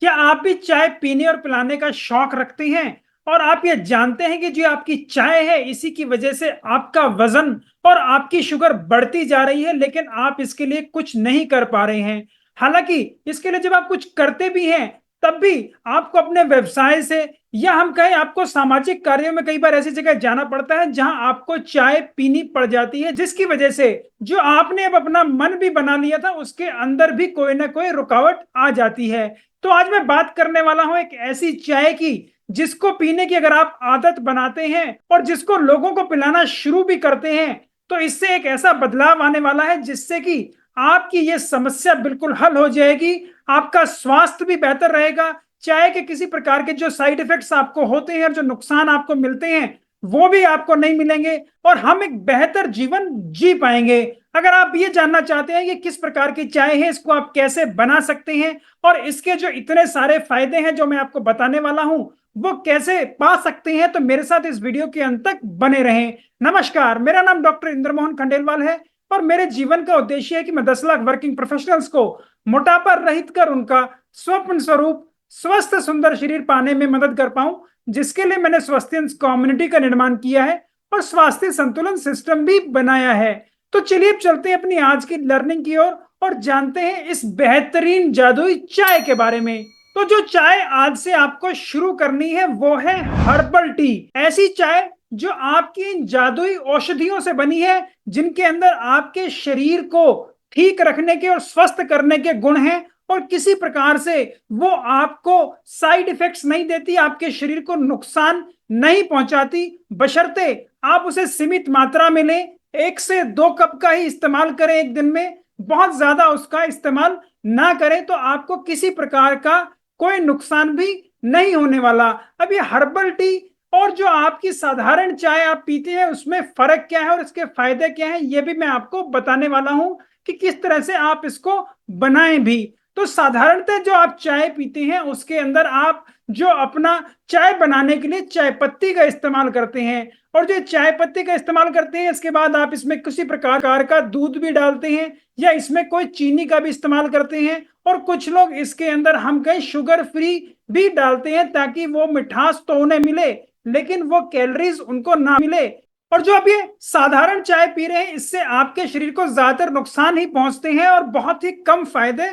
क्या आप भी चाय पीने और पिलाने का शौक रखते हैं? और आप ये जानते हैं कि जो आपकी चाय है इसी की वजह से आपका वजन और आपकी शुगर बढ़ती जा रही है, लेकिन आप इसके लिए कुछ नहीं कर पा रहे हैं। हालांकि इसके लिए जब आप कुछ करते भी हैं तब भी आपको अपने व्यवसाय से या हम कहें आपको सामाजिक कार्यों में कई बार ऐसी जगह जाना पड़ता है जहां आपको चाय पीनी पड़ जाती है, जिसकी वजह से जो आपने अब अपना मन भी बना लिया था उसके अंदर भी कोई ना कोई रुकावट आ जाती है। तो आज मैं बात करने वाला हूं एक ऐसी चाय की जिसको पीने की अगर आप आदत बनाते हैं और जिसको लोगों को पिलाना शुरू भी करते हैं तो इससे एक ऐसा बदलाव आने वाला है जिससे कि आपकी ये समस्या बिल्कुल हल हो जाएगी। आपका स्वास्थ्य भी बेहतर रहेगा। चाय के किसी प्रकार के जो साइड इफेक्ट्स आपको होते हैं और जो नुकसान आपको मिलते हैं वो भी आपको नहीं मिलेंगे और हम एक बेहतर जीवन जी पाएंगे। अगर आप ये जानना चाहते हैं कि किस प्रकार की चाय है, इसको आप कैसे बना सकते हैं और इसके जो इतने सारे फायदे हैं जो मैं आपको बताने वाला हूं वो कैसे पा सकते हैं, तो मेरे साथ इस वीडियो के अंत तक बने रहें। नमस्कार, मेरा नाम डॉक्टर इंद्रमोहन खंडेलवाल है और मेरे जीवन का उद्देश्य है कि मैं 10 लाख वर्किंग प्रोफेशनल्स को मोटापा रहित कर उनका स्वप्न स्वरूप स्वस्थ सुंदर शरीर पाने में मदद कर पाऊं, जिसके लिए मैंने स्वास्थ्य कम्युनिटी का निर्माण किया है और स्वास्थ्य संतुलन सिस्टम भी बनाया है। तो चलिए अब चलते हैं अपनी आज की लर्निंग की ओर और जानते हैं इस बेहतरीन जादुई चाय के बारे में। तो जो चाय आज से आपको शुरू करनी है वो है हर्बल टी। ऐसी चाय जो आपकी इन जादुई औषधियों से बनी है, जिनके अंदर आपके शरीर को ठीक रखने के और स्वस्थ करने के गुण हैं और किसी प्रकार से वो आपको साइड इफेक्ट्स नहीं देती, आपके शरीर को नुकसान नहीं पहुंचाती, बशर्ते आप उसे सीमित मात्रा में लें। 1 से 2 कप का ही इस्तेमाल करें एक दिन में, बहुत ज्यादा उसका इस्तेमाल ना करें, तो आपको किसी प्रकार का कोई नुकसान भी नहीं होने वाला। अब ये हर्बल टी और जो आपकी साधारण चाय आप पीते हैं उसमें फर्क क्या है और इसके फायदे क्या हैं, ये भी मैं आपको बताने वाला हूं कि किस तरह से आप इसको बनाएं भी। तो साधारणतः जो आप चाय पीते हैं उसके अंदर आप जो अपना चाय बनाने के लिए चाय पत्ती का इस्तेमाल करते हैं और जो चाय पत्ती का इस्तेमाल करते हैं इसके बाद आप इसमें किसी प्रकार का दूध भी डालते हैं या इसमें कोई चीनी का भी इस्तेमाल करते हैं और कुछ लोग इसके अंदर हम कहें शुगर फ्री भी डालते हैं ताकि वो मिठास तो उन्हें मिले लेकिन वो कैलोरीज उनको ना मिले। और जो आप ये साधारण चाय पी रहे हैं इससे आपके शरीर को ज्यादातर नुकसान ही पहुंचते हैं और बहुत ही कम फायदे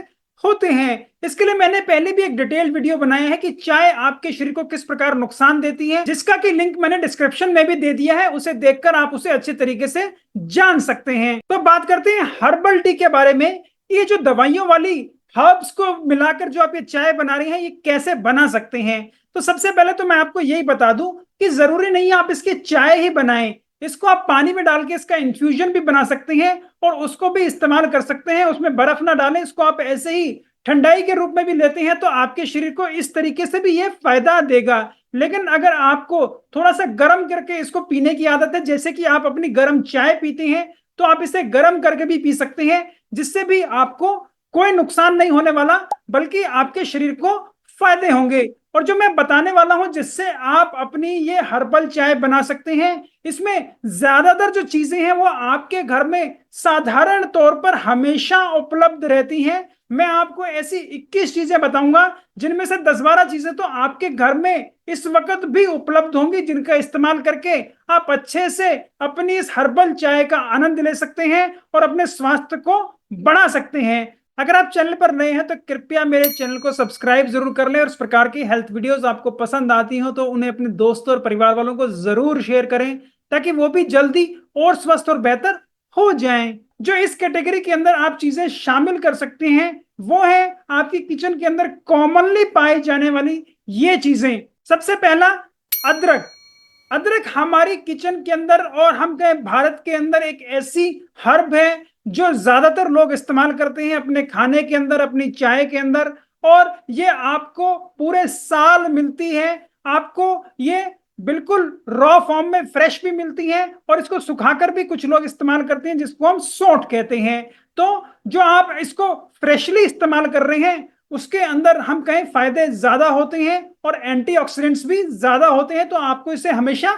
होते हैं। इसके लिए मैंने पहले भी एक डिटेल वीडियो बनाया है कि चाय आपके शरीर को किस प्रकार नुकसान देती है, जिसका कि लिंक मैंने डिस्क्रिप्शन में भी दे दिया है, उसे देखकर आप उसे अच्छे तरीके से जान सकते हैं। तो बात करते हैं हर्बल टी के बारे में। ये जो दवाइयों वाली हर्ब्स को मिलाकर जो आप ये चाय बना रहे हैं ये कैसे बना सकते हैं, तो सबसे पहले तो मैं आपको यही बता दूं कि जरूरी नहीं है आप इसकी चाय ही बनाएं, इसको आप पानी में डाल के इसका इन्फ्यूजन भी बना सकते हैं और उसको भी इस्तेमाल कर सकते हैं। उसमें बर्फ ना डालें, इसको आप ऐसे ही ठंडाई के रूप में भी लेते हैं तो आपके शरीर को इस तरीके से भी ये फायदा देगा। लेकिन अगर आपको थोड़ा सा गर्म करके इसको पीने की आदत है, जैसे कि आप अपनी गर्म चाय पीते हैं, तो आप इसे गर्म करके भी पी सकते हैं, जिससे भी आपको कोई नुकसान नहीं होने वाला बल्कि आपके शरीर को फायदे होंगे। और जो मैं बताने वाला हूं जिससे आप अपनी ये हर्बल चाय बना सकते हैं, इसमें ज्यादातर जो चीजें हैं वो आपके घर में साधारण तौर पर हमेशा उपलब्ध रहती हैं। मैं आपको ऐसी 21 चीजें बताऊंगा जिनमें से 10-12 चीजें तो आपके घर में इस वक्त भी उपलब्ध होंगी, जिनका इस्तेमाल करके आप अच्छे से अपनी इस हर्बल चाय का आनंद ले सकते हैं और अपने स्वास्थ्य को बढ़ा सकते हैं। अगर आप चैनल पर नए हैं तो कृपया मेरे चैनल को सब्सक्राइब जरूर कर लें और इस प्रकार की हेल्थ वीडियोस आपको पसंद आती हो तो उन्हें अपने दोस्तों और परिवार वालों को जरूर शेयर करें ताकि वो भी जल्दी और स्वस्थ और बेहतर हो जाएं। जो इस कैटेगरी के अंदर आप चीजें शामिल कर सकते हैं वो है आपकी किचन के अंदर कॉमनली पाई जाने वाली ये चीजें। सबसे पहला, अदरक। अदरक हमारी किचन के अंदर और हम कहें भारत के अंदर एक ऐसी हर्ब है जो ज्यादातर लोग इस्तेमाल करते हैं अपने खाने के अंदर, अपनी चाय के अंदर, और ये आपको पूरे साल मिलती है। आपको ये बिल्कुल रॉ फॉर्म में फ्रेश भी मिलती है और इसको सुखाकर भी कुछ लोग इस्तेमाल करते हैं जिसको हम सौंठ कहते हैं। तो जो आप इसको फ्रेशली इस्तेमाल कर रहे हैं उसके अंदर हम कहें फायदे ज्यादा होते हैं और एंटीऑक्सीडेंट्स भी ज्यादा होते हैं, तो आपको इसे हमेशा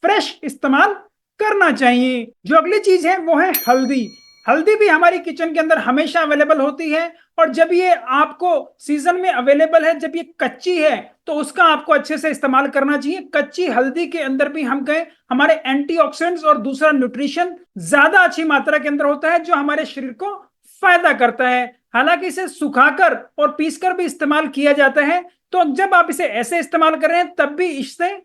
फ्रेश इस्तेमाल करना चाहिए। जो अगली चीज है वो है हल्दी। हल्दी भी हमारी किचन के अंदर हमेशा अवेलेबल होती है, और जब ये आपको सीजन में अवेलेबल है, जब ये कच्ची है, तो उसका आपको अच्छे से इस्तेमाल करना चाहिए। कच्ची हल्दी के अंदर भी हम कहें हमारे एंटीऑक्सीडेंट्स और दूसरा न्यूट्रिशन ज्यादा अच्छी मात्रा के अंदर होता है, जो हमारे शरीर को फायदा करता है। हालांकि इसे सुखाकर और पीसकर भी इस्तेमाल किया जाता है, तो जब आप इसे ऐसे इस्तेमाल कर रहे हैं तब भी इससे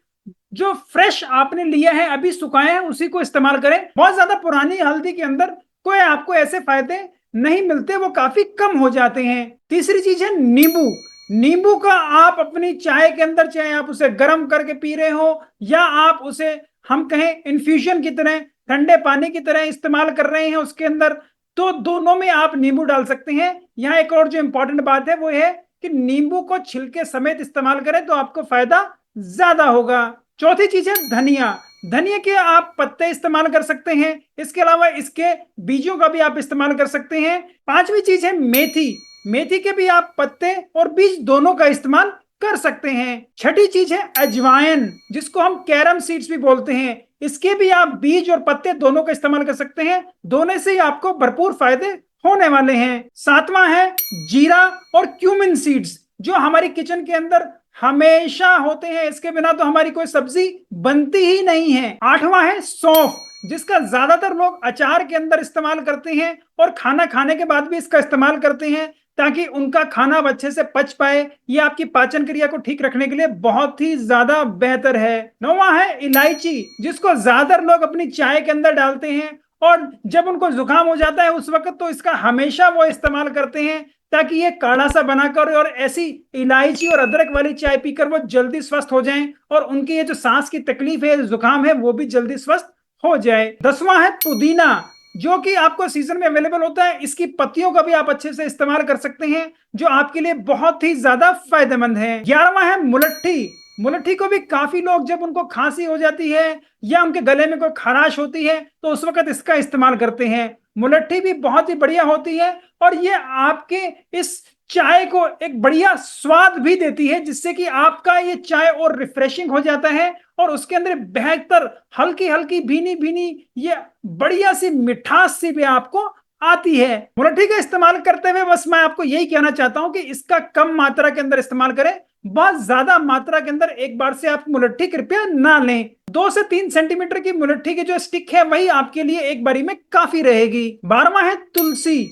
जो फ्रेश आपने लिया है, अभी सुखाए हैं, उसी को इस्तेमाल करें। बहुत ज्यादा पुरानी हल्दी के अंदर कोई आपको ऐसे फायदे नहीं मिलते, वो काफी कम हो जाते हैं। तीसरी चीज है नींबू। नींबू का आप अपनी चाय के अंदर, चाहे आप उसे गर्म करके पी रहे हो या आप उसे हम कहें इन्फ्यूजन की तरह, ठंडे पानी की तरह इस्तेमाल कर रहे हैं उसके अंदर, तो दोनों में आप नींबू डाल सकते हैं। यहाँ एक और जो इंपॉर्टेंट बात है वो है कि नींबू को छिलके समेत इस्तेमाल करें तो आपको फायदा ज्यादा होगा। चौथी चीज है धनिया। धनिया के आप पत्ते इस्तेमाल कर सकते हैं, इसके अलावा इसके बीजों का भी आप इस्तेमाल कर सकते हैं। पांचवी चीज है मेथी। मेथी के भी आप पत्ते और बीज दोनों का इस्तेमाल कर सकते हैं। छठी चीज है अजवाइन, जिसको हम कैरम सीड्स भी बोलते हैं। इसके भी आप बीज और पत्ते दोनों का इस्तेमाल कर सकते हैं, दोनों से ही आपको भरपूर फायदे होने वाले हैं। सातवां है जीरा और क्यूमिन सीड्स, जो हमारी किचन के अंदर हमेशा होते हैं, इसके बिना तो हमारी कोई सब्जी बनती ही नहीं है। आठवां है सौंफ, जिसका ज्यादातर लोग अचार के अंदर इस्तेमाल करते हैं और खाना खाने के बाद भी इसका इस्तेमाल करते हैं, ताकि उनका खाना अच्छे से पच पाए। ये आपकी पाचन क्रिया को ठीक रखने के लिए बहुत ही ज्यादा बेहतर है। नौवां है इलायची, जिसको ज्यादातर लोग अपनी चाय के अंदर डालते हैं, और जब उनको जुकाम हो जाता है उस वक्त तो इसका हमेशा वो इस्तेमाल करते हैं, ताकि ये काढ़ा सा बनाकर और ऐसी इलायची और अदरक वाली चाय पीकर वो जल्दी स्वस्थ हो जाएं, और उनकी ये जो सांस की तकलीफ है, जुकाम है, वो भी जल्दी स्वस्थ हो जाए। 10वां है पुदीना, जो कि आपको सीजन में अवेलेबल होता है। इसकी पत्तियों का भी आप अच्छे से इस्तेमाल कर सकते हैं, जो आपके लिए बहुत ही ज्यादा फायदेमंद है। 11वां है मुलट्ठी। मुलट्ठी को भी काफी लोग, जब उनको खांसी हो जाती है या उनके गले में कोई खराश होती है, तो उस वक्त इसका इस्तेमाल करते हैं। मुलट्ठी भी बहुत ही बढ़िया होती है, और ये आपके इस चाय को एक बढ़िया स्वाद भी देती है, जिससे कि आपका ये चाय और रिफ्रेशिंग हो जाता है, और उसके अंदर बेहतर हल्की हल्की भीनी भीनी ये बढ़िया सी मिठास सी भी आपको आती है। मुलट्ठी का इस्तेमाल करते हुए बस मैं आपको यही कहना चाहता हूं कि इसका कम मात्रा के अंदर इस्तेमाल करें। बहुत ज्यादा मात्रा के अंदर एक बार से आप मुलट्ठी कृपया ना लें। 2 से 3 सेंटीमीटर की मुलट्ठी की जो स्टिक है वही आपके लिए एक बारी में काफी रहेगी। 12वां है तुलसी।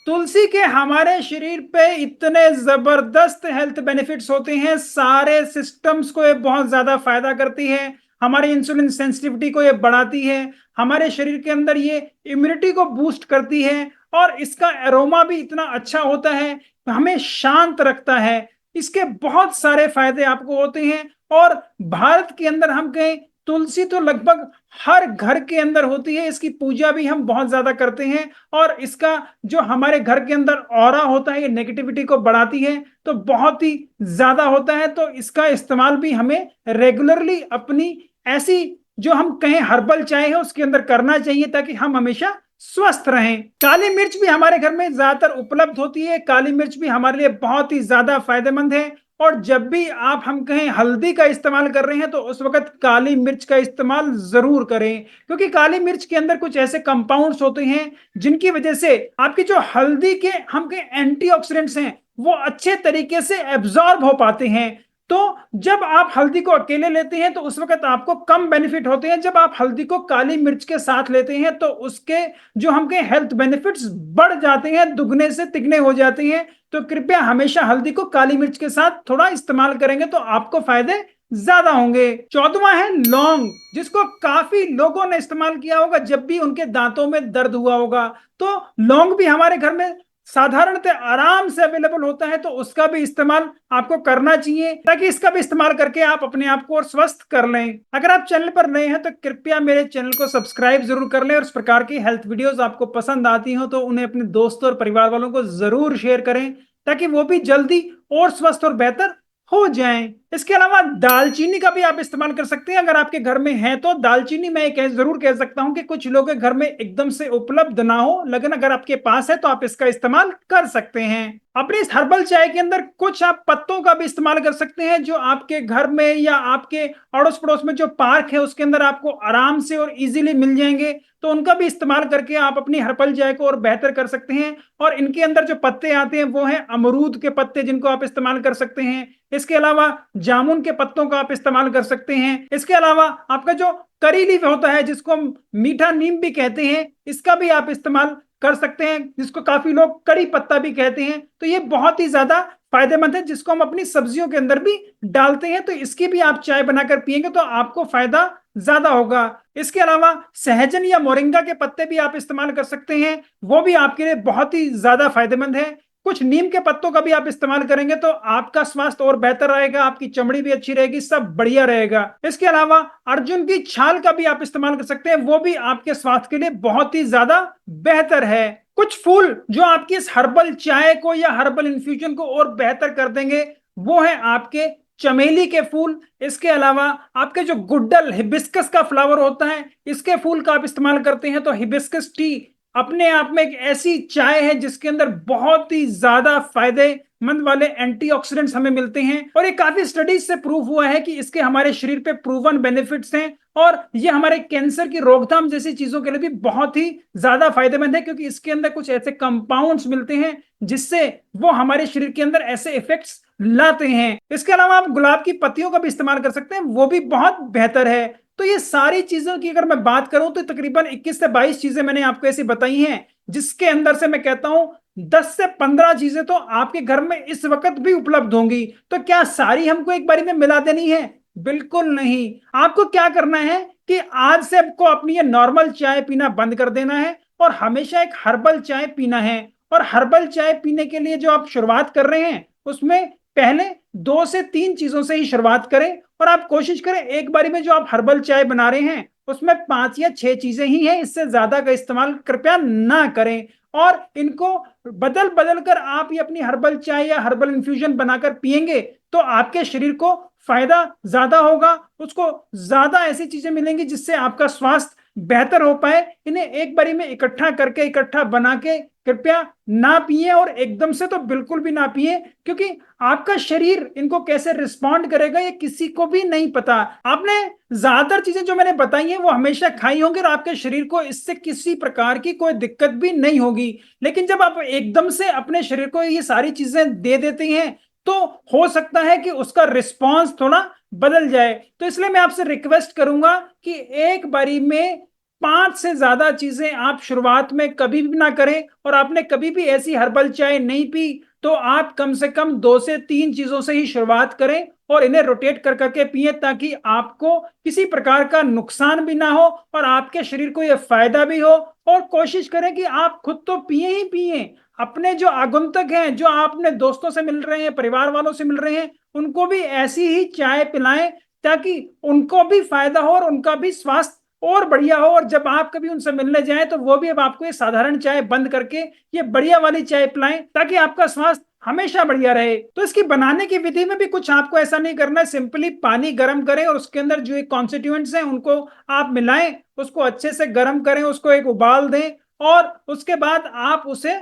तुलसी के हमारे शरीर पे इतने जबरदस्त हेल्थ बेनिफिट्स होते हैं, सारे सिस्टम्स को ये बहुत ज्यादा फायदा करती है। हमारे इंसुलिन सेंसिटिविटी को ये बढ़ाती है, हमारे शरीर के अंदर ये इम्यूनिटी को बूस्ट करती है, और इसका एरोमा भी इतना अच्छा होता है, हमें शांत रखता है। इसके बहुत सारे फायदे आपको होते हैं, और भारत के अंदर हम कहें तुलसी तो लगभग हर घर के अंदर होती है। इसकी पूजा भी हम बहुत ज्यादा करते हैं, और इसका जो हमारे घर के अंदर ऑरा होता है, ये नेगेटिविटी को बढ़ाती है, तो बहुत ही ज्यादा होता है। तो इसका इस्तेमाल भी हमें रेगुलरली अपनी ऐसी जो हम कहें हर्बल चाय है उसके अंदर करना चाहिए, ताकि हम हमेशा स्वस्थ रहें। काली मिर्च भी हमारे घर में ज्यादातर उपलब्ध होती है। काली मिर्च भी हमारे लिए बहुत ही ज्यादा फायदेमंद है, और जब भी आप हम कहें हल्दी का इस्तेमाल कर रहे हैं तो उस वक्त काली मिर्च का इस्तेमाल जरूर करें, क्योंकि काली मिर्च के अंदर कुछ ऐसे कंपाउंड्स होते हैं जिनकी वजह से आपकी जो हल्दी के हम कहें एंटीऑक्सीडेंट्स हैं वो अच्छे तरीके से एब्जॉर्ब हो पाते हैं। तो जब आप हल्दी को अकेले लेते हैं तो उस वक्त आपको कम बेनिफिट होते हैं, जब आप हल्दी को काली मिर्च के साथ लेते हैं तो उसके जो हम कहें हेल्थ बेनिफिट्स बढ़ जाते हैं, दुगने से तिगने हो जाते हैं। तो कृपया हमेशा हल्दी को काली मिर्च के साथ थोड़ा इस्तेमाल करेंगे तो आपको फायदे ज्यादा होंगे। 14वां है लौंग, जिसको काफी लोगों ने इस्तेमाल किया होगा जब भी उनके दांतों में दर्द हुआ होगा। तो लौंग भी हमारे घर में साधारणतः आराम से अवेलेबल होता है, तो उसका भी इस्तेमाल आपको करना चाहिए, ताकि इसका भी इस्तेमाल करके आप अपने आप को और स्वस्थ कर लें। अगर आप चैनल पर नए हैं तो कृपया मेरे चैनल को सब्सक्राइब जरूर कर लें, और इस प्रकार की हेल्थ वीडियोस आपको पसंद आती हो तो उन्हें अपने दोस्तों और परिवार वालों को जरूर शेयर करें, ताकि वो भी जल्दी और स्वस्थ और बेहतर हो जाएं। इसके अलावा दालचीनी का भी आप इस्तेमाल कर सकते हैं, अगर आपके घर में है तो। दालचीनी मैं जरूर कह सकता हूं कि कुछ लोगों के घर में एकदम से उपलब्ध ना हो, लेकिन अगर आपके पास है तो आप इसका इस्तेमाल कर सकते हैं। अपनी इस हर्बल चाय के अंदर कुछ आप पत्तों का भी इस्तेमाल कर सकते हैं, जो आपके घर में या आपके अड़ोस पड़ोस में जो पार्क है उसके अंदर आपको आराम से और इजीली मिल जाएंगे। तो उनका भी इस्तेमाल करके आप अपनी हर्बल चाय को और बेहतर कर सकते हैं। और इनके अंदर जो पत्ते आते हैं वो हैं अमरूद के पत्ते, जिनको आप इस्तेमाल कर सकते हैं। इसके अलावा जामुन के पत्तों का आप इस्तेमाल कर सकते हैं। इसके अलावा आपका जो करी लीफ होता है, जिसको हम मीठा नीम भी कहते हैं, इसका भी आप इस्तेमाल कर सकते हैं, जिसको काफी लोग कड़ी पत्ता भी कहते हैं। तो ये बहुत ही ज्यादा फायदेमंद है, जिसको हम अपनी सब्जियों के अंदर भी डालते हैं। तो इसकी भी आप चाय बनाकर पिएंगे तो आपको फायदा ज्यादा होगा। इसके अलावा सहजन या मोरिंगा के पत्ते भी आप इस्तेमाल कर सकते हैं, वो भी आपके लिए बहुत ही ज्यादा फायदेमंद है। कुछ नीम के पत्तों का भी आप इस्तेमाल करेंगे तो आपका स्वास्थ्य और बेहतर रहेगा, आपकी चमड़ी भी अच्छी रहेगी, सब बढ़िया रहेगा। इसके अलावा अर्जुन की छाल का भी आप इस्तेमाल कर सकते हैं, वो भी आपके स्वास्थ्य के लिए बहुत ही ज्यादा बेहतर है। कुछ फूल जो आपकी इस हर्बल चाय को या हर्बल इन्फ्यूजन को और बेहतर कर देंगे, वो है आपके चमेली के फूल। इसके अलावा आपके जो गुड्डल हिबिस्कस का फ्लावर होता है, इसके फूल का आप इस्तेमाल करते हैं तो हिबिस्कस टी अपने आप में एक ऐसी चाय है जिसके अंदर बहुत ही ज्यादा फायदेमंद वाले एंटीऑक्सीडेंट्स हमें मिलते हैं। और ये काफी स्टडीज से प्रूव हुआ है कि इसके हमारे शरीर पे प्रूवन बेनिफिट्स हैं, और ये हमारे कैंसर की रोकथाम जैसी चीजों के लिए भी बहुत ही ज्यादा फायदेमंद है, क्योंकि इसके अंदर कुछ ऐसे कंपाउंड्स मिलते हैं जिससे वो हमारे शरीर के अंदर ऐसे इफेक्ट्स लाते हैं। इसके अलावा आप गुलाब की पत्तियों का भी इस्तेमाल कर सकते हैं, वो भी बहुत बेहतर है। तो ये सारी चीजों की अगर मैं बात करूं तो तकरीबन 21 से 22 चीजें मैंने आपको ऐसी बताई हैं, जिसके अंदर से मैं कहता हूं 10 से 15 चीजें तो आपके घर में इस वक्त भी उपलब्ध होंगी। तो क्या सारी हमको एक बारी में मिला देनी है? बिल्कुल नहीं। आपको क्या करना है कि आज से आपको अपनी ये नॉर्मल चाय पीना बंद कर देना है और हमेशा एक हर्बल चाय पीना है। और हर्बल चाय पीने के लिए जो आप शुरुआत कर रहे हैं उसमें पहले 2 से 3 चीजों से ही शुरुआत करें, और आप कोशिश करें एक बारी में जो आप हर्बल चाय बना रहे हैं उसमें 5 या 6 चीजें ही हैं, इससे ज्यादा का इस्तेमाल कृपया ना करें। और इनको बदल बदल कर आप ये अपनी हर्बल चाय या हर्बल इन्फ्यूजन बनाकर पिएंगे तो आपके शरीर को फायदा ज्यादा होगा, उसको ज्यादा ऐसी चीजें मिलेंगी जिससे आपका स्वास्थ्य बेहतर हो पाए। इन्हें एक बारी में इकट्ठा करके इकट्ठा बना के कृपया ना पिए, और एकदम से तो बिल्कुल भी ना पिए, क्योंकि आपका शरीर इनको कैसे रिस्पॉन्ड करेगा ये किसी को भी नहीं पता। आपने ज्यादातर चीजें जो मैंने बताई हैं वो हमेशा खाई होंगी और आपके शरीर को इससे किसी प्रकार की कोई दिक्कत भी नहीं होगी। लेकिन जब आप एकदम से अपने शरीर को ये सारी चीजें दे देते हैं तो हो सकता है कि उसका रिस्पॉन्स थोड़ा बदल जाए। तो इसलिए मैं आपसे रिक्वेस्ट करूंगा कि एक बारी में 5 से ज्यादा चीजें आप शुरुआत में कभी भी ना करें, और आपने कभी भी ऐसी हर्बल चाय नहीं पी तो आप कम से कम 2 से 3 चीजों से ही शुरुआत करें और इन्हें रोटेट कर करके पिए, ताकि आपको किसी प्रकार का नुकसान भी ना हो और आपके शरीर को यह फायदा भी हो। और कोशिश करें कि आप खुद तो पिए ही पिए, अपने जो आगंतुक हैं, जो आप अपने दोस्तों से मिल रहे हैं, परिवार वालों से मिल रहे हैं, उनको भी ऐसी ही चाय पिलाएं, ताकि उनको भी फायदा हो और उनका भी स्वास्थ्य और बढ़िया हो। और जब आप कभी उनसे मिलने जाएं तो वो भी अब आपको ये साधारण चाय बंद करके ये बढ़िया वाली चाय पिलाएं, ताकि आपका स्वास्थ्य हमेशा बढ़िया रहे। तो इसकी बनाने की विधि में भी कुछ आपको ऐसा नहीं करना है, सिंपली पानी गर्म करें और उसके अंदर जो एक कॉन्स्टिट्यूएंट्स हैं उनको आप मिलाएं, उसको अच्छे से गर्म करें, उसको एक उबाल दें और उसके बाद आप उसे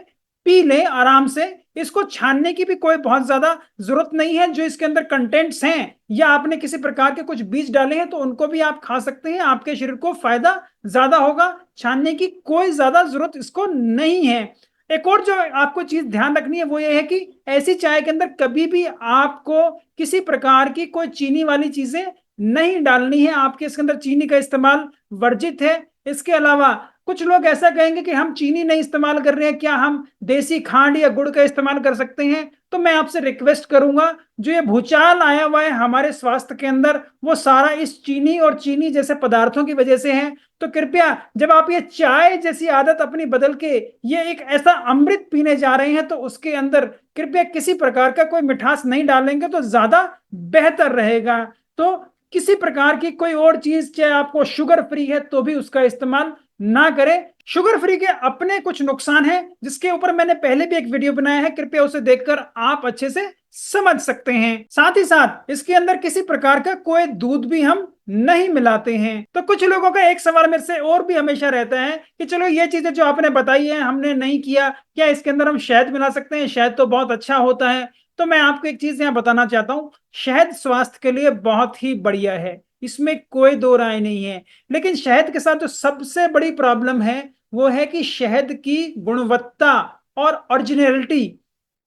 पी लें आराम से। इसको छानने की भी कोई बहुत ज्यादा जरूरत नहीं है। जो इसके अंदर कंटेंट्स हैं या आपने किसी प्रकार के कुछ बीज डाले हैं तो उनको भी आप खा सकते हैं, आपके शरीर को फायदा ज्यादा होगा। छानने की कोई ज्यादा जरूरत इसको नहीं है। एक और जो आपको चीज ध्यान रखनी है वो ये है कि ऐसी चाय के अंदर कभी भी आपको किसी प्रकार की कोई चीनी वाली चीजें नहीं डालनी है। आपके इसके अंदर चीनी का इस्तेमाल वर्जित है। इसके अलावा कुछ लोग ऐसा कहेंगे कि हम चीनी नहीं इस्तेमाल कर रहे हैं, क्या हम देसी खांड या गुड़ का इस्तेमाल कर सकते हैं? तो मैं आपसे रिक्वेस्ट करूंगा, जो ये भूचाल आया हुआ है हमारे स्वास्थ्य के अंदर वो सारा इस चीनी और चीनी जैसे पदार्थों की वजह से है। तो कृपया जब आप ये चाय जैसी आदत अपनी बदल के ये एक ऐसा अमृत पीने जा रहे हैं तो उसके अंदर कृपया किसी प्रकार का कोई मिठास नहीं डालेंगे तो ज्यादा बेहतर रहेगा। तो किसी प्रकार की कोई और चीज, चाहे आपको शुगर फ्री है तो भी उसका इस्तेमाल ना करें। शुगर फ्री के अपने कुछ नुकसान हैं जिसके ऊपर मैंने पहले भी एक वीडियो बनाया है, कृपया उसे देखकर आप अच्छे से समझ सकते हैं। साथ ही साथ इसके अंदर किसी प्रकार का कोई दूध भी हम नहीं मिलाते हैं। तो कुछ लोगों का एक सवाल मेरे से और भी हमेशा रहता है कि चलो ये चीजें जो आपने बताई है हमने नहीं किया, क्या इसके अंदर हम शहद मिला सकते हैं? शहद तो बहुत अच्छा होता है। तो मैं आपको एक चीज यहाँ बताना चाहता हूँ, शहद स्वास्थ्य के लिए बहुत ही बढ़िया है, इसमें कोई दो राय नहीं है। लेकिन शहद के साथ जो सबसे बड़ी प्रॉब्लम है वो है कि शहद की गुणवत्ता और ओरिजिनलिटी,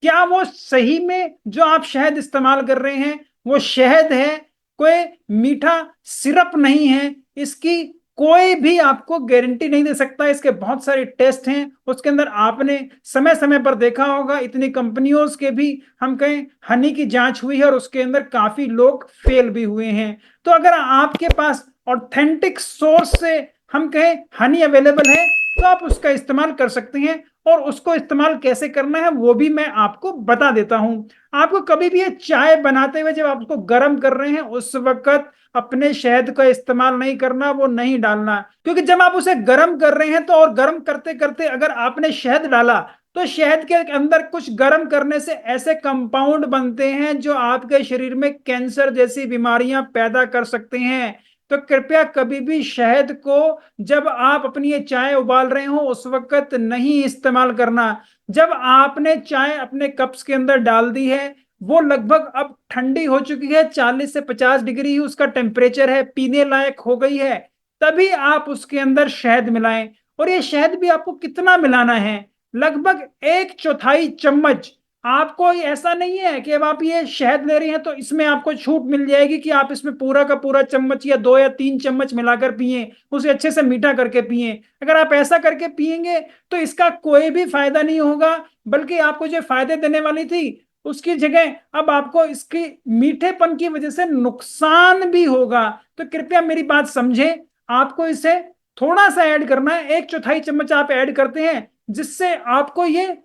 क्या वो सही में जो आप शहद इस्तेमाल कर रहे हैं वो शहद है, कोई मीठा सिरप नहीं है। इसकी कोई भी आपको गारंटी नहीं दे सकता। इसके बहुत सारे टेस्ट हैं, उसके अंदर आपने समय समय पर देखा होगा, इतनी कंपनियों के भी हम कहें हनी की जांच हुई है और उसके अंदर काफी लोग फेल भी हुए हैं। तो अगर आपके पास ऑथेंटिक सोर्स से हम कहें हनी अवेलेबल है तो आप उसका इस्तेमाल कर सकते हैं। और उसको इस्तेमाल कैसे करना है वो भी मैं आपको बता देता हूं। आपको कभी भी ये चाय बनाते हुए जब आप उसको गर्म कर रहे हैं उस वक्त अपने शहद का इस्तेमाल नहीं करना, वो नहीं डालना। क्योंकि जब आप उसे गर्म कर रहे हैं तो और गर्म करते करते अगर आपने शहद डाला तो शहद के अंदर कुछ गर्म करने से ऐसे कंपाउंड बनते हैं जो आपके शरीर में कैंसर जैसी बीमारियां पैदा कर सकते हैं। तो कृपया कभी भी शहद को जब आप अपनी ये चाय उबाल रहे हो उस वक्त नहीं इस्तेमाल करना। जब आपने चाय अपने कप्स के अंदर डाल दी है, वो लगभग अब ठंडी हो चुकी है, 40 से 50 डिग्री ही उसका टेम्परेचर है, पीने लायक हो गई है, तभी आप उसके अंदर शहद मिलाएं। और ये शहद भी आपको कितना मिलाना है? लगभग 1/4 चम्मच। आपको ऐसा नहीं है कि अब आप ये शहद ले रही हैं तो इसमें आपको छूट मिल जाएगी कि आप इसमें पूरा का पूरा चम्मच या 2 या 3 चम्मच मिलाकर पिए, उसे अच्छे से मीठा करके पिए। अगर आप ऐसा करके पिएंगे तो इसका कोई भी फायदा नहीं होगा, बल्कि आपको जो फायदे देने वाली थी उसकी जगह अब आपको इसकी मीठेपन की वजह से नुकसान भी होगा। तो कृपया मेरी बात समझे, आपको इसे थोड़ा सा ऐड करना है, 1/4 चम्मच आप ऐड करते हैं जिससे आपको ये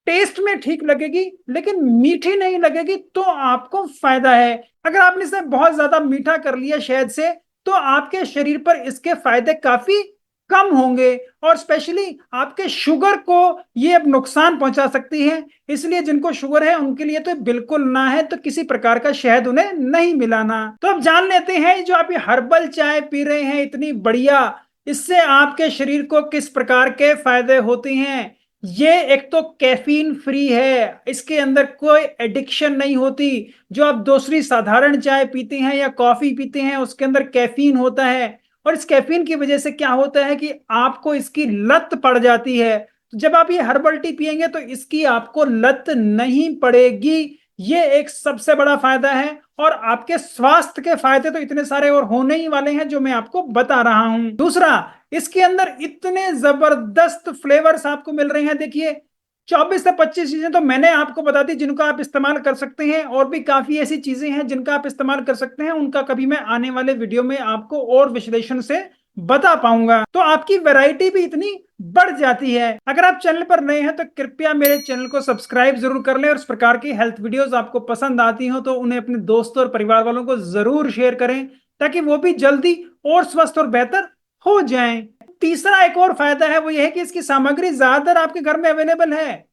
टेस्ट में ठीक लगेगी लेकिन मीठी नहीं लगेगी, तो आपको फायदा है। अगर आपने इसे बहुत ज्यादा मीठा कर लिया शहद से तो आपके शरीर पर इसके फायदे काफी कम होंगे और स्पेशली आपके शुगर को ये अब नुकसान पहुंचा सकती है। इसलिए जिनको शुगर है उनके लिए तो बिल्कुल ना है, तो किसी प्रकार का शहद उन्हें नहीं मिलाना। तो अब जान लेते हैं जो आप ये हर्बल चाय पी रहे हैं इतनी बढ़िया, इससे आपके शरीर को किस प्रकार के फायदे होते हैं। ये एक तो कैफीन फ्री है, इसके अंदर कोई एडिक्शन नहीं होती। जो आप दूसरी साधारण चाय पीते हैं या कॉफी पीते हैं उसके अंदर कैफीन होता है, और इस कैफीन की वजह से क्या होता है कि आपको इसकी लत पड़ जाती है। तो जब आप ये हर्बल टी पियेंगे तो इसकी आपको लत नहीं पड़ेगी। ये एक सबसे बड़ा फायदा है। और आपके स्वास्थ्य के फायदे तो इतने सारे और होने ही वाले हैं जो मैं आपको बता रहा हूं। दूसरा, इसके अंदर इतने जबरदस्त फ्लेवर्स आपको मिल रहे हैं। देखिए 24 से 25 चीजें तो मैंने आपको बता दी जिनको आप इस्तेमाल कर सकते हैं, और भी काफी ऐसी चीजें हैं जिनका आप इस्तेमाल कर सकते हैं। उनका कभी मैं आने वाले वीडियो में आपको और विश्लेषण से बता पाऊंगा, तो आपकी वैरायटी भी इतनी बढ़ जाती है। अगर आप चैनल पर नए हैं तो कृपया मेरे चैनल को सब्सक्राइब जरूर कर लें, और इस प्रकार की हेल्थ वीडियोस आपको पसंद आती हो तो उन्हें अपने दोस्तों और परिवार वालों को जरूर शेयर करें ताकि वो भी जल्दी और स्वस्थ और बेहतर हो जाएं। तीसरा एक और फायदा है, वो ये है कि इसकी सामग्री ज्यादातर आपके घर में अवेलेबल है।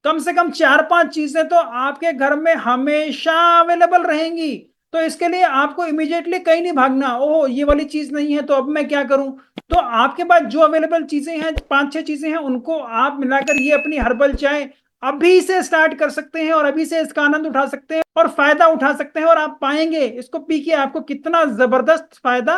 कम से कम 4-5 चीजें तो आपके घर में हमेशा अवेलेबल रहेंगी। तो इसके लिए आपको इमीडिएटली कहीं नहीं भागना, ओह ये वाली चीज नहीं है तो अब मैं क्या करूं। तो आपके पास जो अवेलेबल चीजें हैं, 5-6 चीजें हैं, उनको आप मिलाकर ये अपनी हर्बल चाय अभी से स्टार्ट कर सकते हैं और अभी से इसका आनंद उठा सकते हैं और फायदा उठा सकते हैं। और आप पाएंगे इसको पी के आपको कितना जबरदस्त फायदा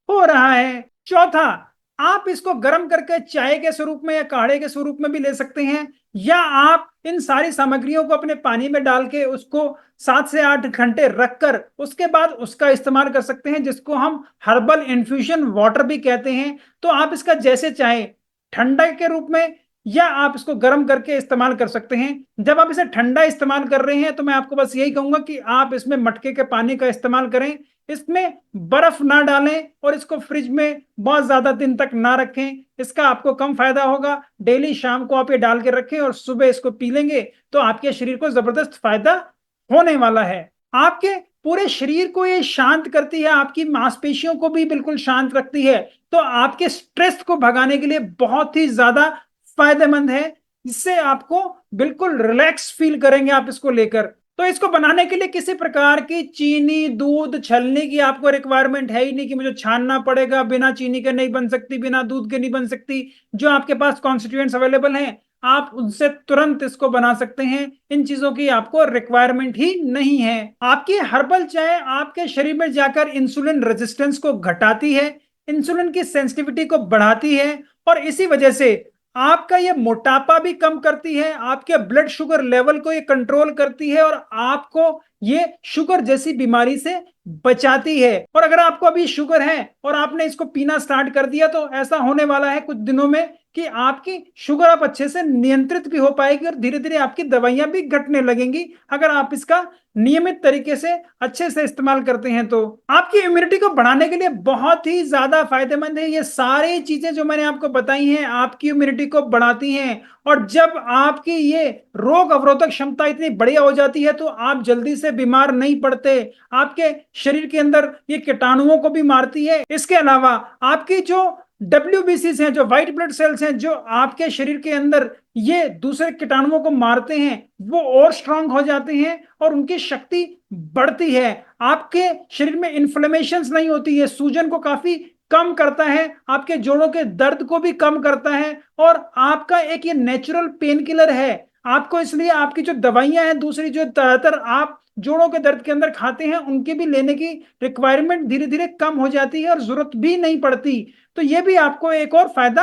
हो रहा है। चौथा, आप इसको गर्म करके चाय के स्वरूप में या काढ़े के स्वरूप में भी ले सकते हैं, या आप इन सारी सामग्रियों को अपने पानी में डाल के उसको 7 से 8 घंटे रखकर उसके बाद उसका इस्तेमाल कर सकते हैं, जिसको हम हर्बल इन्फ्यूजन वाटर भी कहते हैं। तो आप इसका जैसे चाहे ठंडा के रूप में या आप इसको गर्म करके इस्तेमाल कर सकते हैं। जब आप इसे ठंडा इस्तेमाल कर रहे हैं तो मैं आपको बस यही कहूंगा कि आप इसमें मटके के पानी का इस्तेमाल करें, इसमें बर्फ ना डालें और इसको फ्रिज में बहुत ज्यादा दिन तक ना रखें। इसका आपको कम फायदा होगा। डेली शाम को आप ये डाल के रखें और सुबह इसको पी लेंगे तो आपके शरीर को जबरदस्त फायदा होने वाला है। आपके पूरे शरीर को ये शांत करती है, आपकी मांसपेशियों को भी बिल्कुल शांत रखती है। तो आपके स्ट्रेस को भगाने के लिए बहुत ही ज्यादा फायदेमंद है। इससे आपको बिल्कुल रिलैक्स फील करेंगे आप इसको लेकर। तो इसको बनाने के लिए किसी प्रकार की चीनी दूध छलनी की आपको रिक्वायरमेंट है ही नहीं कि मुझे छानना पड़ेगा, बिना चीनी के नहीं बन सकती, बिना दूध के नहीं बन सकती। जो आपके पास कॉन्स्टिट्यूएंट्स अवेलेबल हैं आप उनसे तुरंत इसको बना सकते हैं। इन चीजों की आपको रिक्वायरमेंट ही नहीं है। आपकी हर्बल चाय आपके शरीर में जाकर इंसुलिन रेजिस्टेंस को घटाती है, इंसुलिन की सेंसिटिविटी को बढ़ाती है, और इसी वजह से आपका ये मोटापा भी कम करती है, आपके ब्लड शुगर लेवल को ये कंट्रोल करती है, और आपको ये शुगर जैसी बीमारी से बचाती है। और अगर आपको अभी शुगर है और आपने इसको पीना स्टार्ट कर दिया तो ऐसा होने वाला है कुछ दिनों में कि आपकी शुगर आप अच्छे से नियंत्रित भी हो पाएगी और धीरे धीरे आपकी दवाइयां भी घटने लगेंगी अगर आप इसका नियमित तरीके से अच्छे से इस्तेमाल करते हैं। तो आपकी इम्यूनिटी को बढ़ाने के लिए बहुत ही ज्यादा फायदेमंद है। ये सारी चीजें जो मैंने आपको बताई हैं आपकी इम्यूनिटी को बढ़ाती हैं, और जब आपकी ये रोग अवरोधक क्षमता इतनी बढ़िया हो जाती है तो आप जल्दी से बीमार नहीं पड़ते, आपके शरीर के अंदर ये कीटाणुओं को भी मारती है। इसके अलावा आपकी जो WBC हैं, जो व्हाइट ब्लड सेल्स हैं, जो आपके शरीर के अंदर ये दूसरे कीटाणुओं को मारते हैं, वो और स्ट्रांग हो जाते हैं और उनकी शक्ति बढ़ती है। आपके शरीर में इन्फ्लेमेशन नहीं होती है, सूजन को काफी कम करता है, आपके जोड़ों के दर्द को भी कम करता है, और आपका एक ये नेचुरल पेन किलर है। आपको इसलिए आपकी जो दवाइयां हैं दूसरी जो ज्यादातर आप जोड़ों के दर्द के अंदर खाते हैं उनके भी लेने की रिक्वायरमेंट धीरे धीरे कम हो जाती है और जरूरत भी नहीं पड़ती। तो ये भी आपको एक और फायदा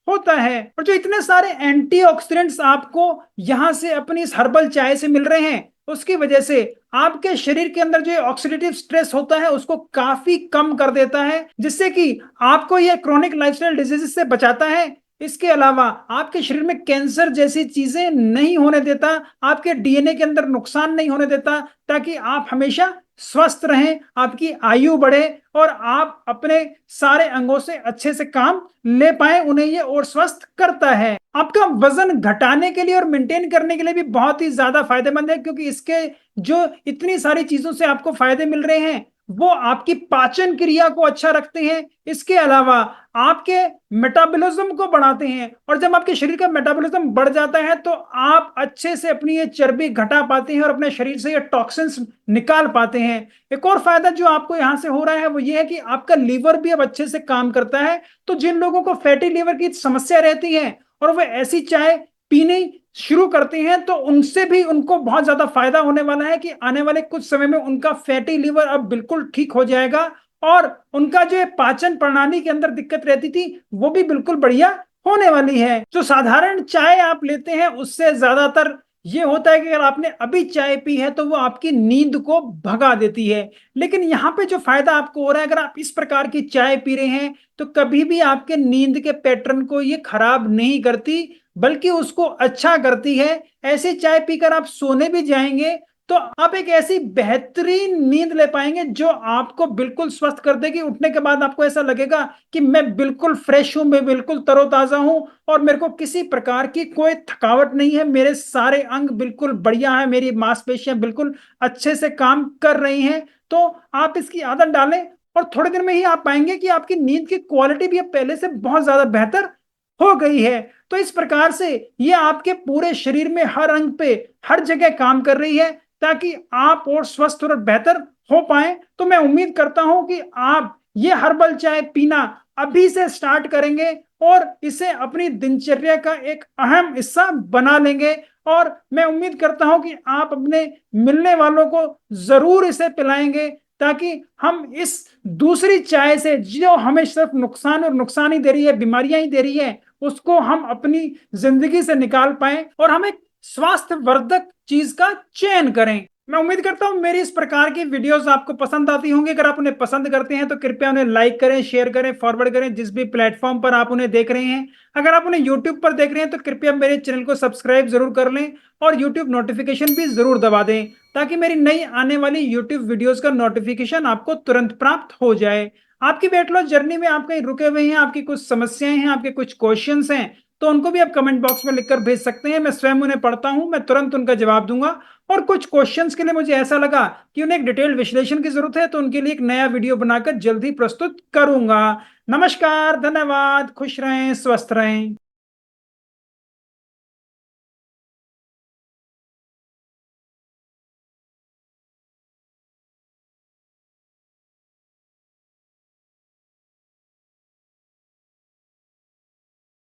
होता है। और जो इतने सारे एंटीऑक्सीडेंट्स आपको यहां से अपनी इस हर्बल चाय से मिल रहे हैं उसकी वजह से आपके शरीर के अंदर जो ऑक्सीडेटिव स्ट्रेस होता है उसको काफी कम कर देता है, जिससे कि आपको यह क्रोनिक लाइफस्टाइल डिजीज से बचाता है। इसके अलावा आपके शरीर में कैंसर जैसी चीजें नहीं होने देता, आपके डीएनए के अंदर नुकसान नहीं होने देता, ताकि आप हमेशा स्वस्थ रहें, आपकी आयु बढ़े और आप अपने सारे अंगों से अच्छे से काम ले पाए, उन्हें ये और स्वस्थ करता है। आपका वजन घटाने के लिए और मेंटेन करने के लिए भी बहुत ही ज्यादा फायदेमंद है, क्योंकि इसके जो इतनी सारी चीजों से आपको फायदे मिल रहे हैं वो आपकी पाचन क्रिया को अच्छा रखते हैं, इसके अलावा आपके मेटाबॉलिज्म को बढ़ाते हैं, और जब आपके शरीर का मेटाबॉलिज्म बढ़ जाता है तो आप अच्छे से अपनी ये चर्बी घटा पाते हैं और अपने शरीर से ये टॉक्सिन्स निकाल पाते हैं। एक और फायदा जो आपको यहां से हो रहा है वो ये है कि आपका लीवर भी अब अच्छे से काम करता है। तो जिन लोगों को फैटी लीवर की समस्या रहती है और वह ऐसी चाय पीने शुरू करते हैं तो उनसे भी उनको बहुत ज्यादा फायदा होने वाला है कि आने वाले कुछ समय में उनका फैटी लीवर अब बिल्कुल ठीक हो जाएगा, और उनका जो पाचन प्रणाली के अंदर दिक्कत रहती थी वो भी बिल्कुल बढ़िया होने वाली है। जो साधारण चाय आप लेते हैं उससे ज्यादातर ये होता है कि अगर आपने अभी चाय पी है तो वो आपकी नींद को भगा देती है, लेकिन यहाँ पे जो फायदा आपको हो रहा है अगर आप इस प्रकार की चाय पी रहे हैं तो कभी भी आपके नींद के पैटर्न को ये खराब नहीं करती बल्कि उसको अच्छा करती है। ऐसी चाय पीकर आप सोने भी जाएंगे तो आप एक ऐसी बेहतरीन नींद ले पाएंगे जो आपको बिल्कुल स्वस्थ कर देगी। उठने के बाद आपको ऐसा लगेगा कि मैं बिल्कुल फ्रेश हूं, मैं बिल्कुल तरोताजा हूं और मेरे को किसी प्रकार की कोई थकावट नहीं है, मेरे सारे अंग बिल्कुल बढ़िया है, मेरी मांसपेशियां बिल्कुल अच्छे से काम कर रही हैं। तो आप इसकी आदत डालें और थोड़े दिन में ही आप पाएंगे कि आपकी नींद की क्वालिटी भी अब पहले से बहुत ज्यादा बेहतर हो गई है। तो इस प्रकार से ये आपके पूरे शरीर में हर अंग पे हर जगह काम कर रही है ताकि आप और स्वस्थ और बेहतर हो पाए। तो मैं उम्मीद करता हूं कि आप ये हर्बल चाय पीना अभी से स्टार्ट करेंगे और इसे अपनी दिनचर्या का एक अहम हिस्सा बना लेंगे, और मैं उम्मीद करता हूं कि आप अपने मिलने वालों को जरूर इसे पिलाएंगे ताकि हम इस दूसरी चाय से जो हमें सिर्फ नुकसान और नुकसान ही दे रही है, बीमारियां ही दे रही है, उसको हम अपनी जिंदगी से निकाल पाए और हम एक स्वास्थ्यवर्धक चीज का चयन करें। मैं उम्मीद करता हूं मेरी इस प्रकार की वीडियोस आपको पसंद आती होंगी। अगर आप उन्हें पसंद करते हैं तो कृपया उन्हें लाइक करें, शेयर करें, फॉरवर्ड करें जिस भी प्लेटफॉर्म पर आप उन्हें देख रहे हैं। अगर आप उन्हें यूट्यूब पर देख रहे हैं तो कृपया मेरे चैनल को सब्सक्राइब जरूर कर लें और यूट्यूब नोटिफिकेशन भी जरूर दबा दें ताकि मेरी नई आने वाली यूट्यूब वीडियोस का नोटिफिकेशन आपको तुरंत प्राप्त हो जाए। आपकी वेट लॉस जर्नी में आप कहीं रुके हुए हैं, आपकी कुछ समस्याएं हैं, आपके कुछ क्वेश्चंस हैं, तो उनको भी आप कमेंट बॉक्स में लिखकर भेज सकते हैं। मैं स्वयं उन्हें पढ़ता हूं, मैं तुरंत उनका जवाब दूंगा। और कुछ क्वेश्चंस के लिए मुझे ऐसा लगा कि उन्हें एक डिटेल विश्लेषण की जरूरत है तो उनके लिए एक नया वीडियो बनाकर जल्द ही प्रस्तुत करूंगा। नमस्कार, धन्यवाद, खुश रहें, स्वस्थ रहें।